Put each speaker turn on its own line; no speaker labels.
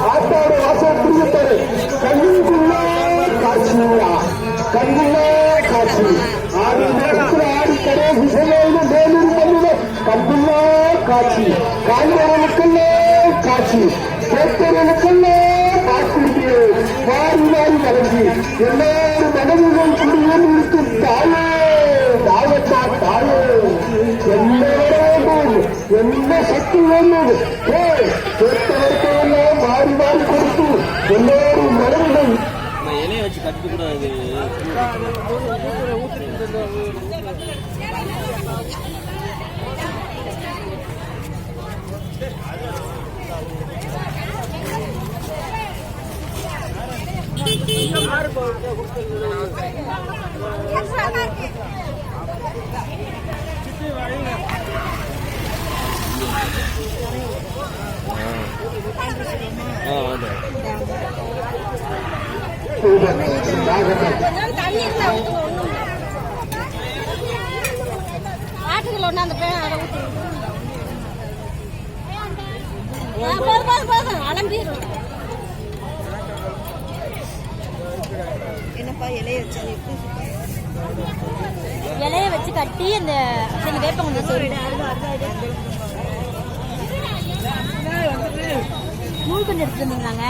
ஆட்டோட வாசல் புரியுத்தாரு கண்ணுக்குள்ளே காட்சியா கண்ணுள்ளே காட்சி ஆடி கடைசி செல்லும் மேலும் பண்ணுவது கண்ணுள்ளே காட்சி காண்பவர்களுக்குள்ளே காட்சி கேட்பவர்களுக்குள்ளே காத்திருக்கு மாறி மாறி கலந்து எல்லாரும் மனதிலும் குடியும் இருக்கும் தாயே தாயத்தா தாயே எல்லாரும் என்ன சக்தி வேணும் கேட்டவர்க்கெல்லாம் மாறி மாறி கொடுத்து எல்லாரும் மனதிலும்
இலையை வச்சு கட்டு கூடாது.
ஆட்டுகள் ஒண்ணு அந்த அலம்பிடும். என்னப்பா இலைய வச்சு கட்டி அந்த வேப்பங்க நூல் கொஞ்சம் எடுத்துட்டு இருந்தீங்களாங்க.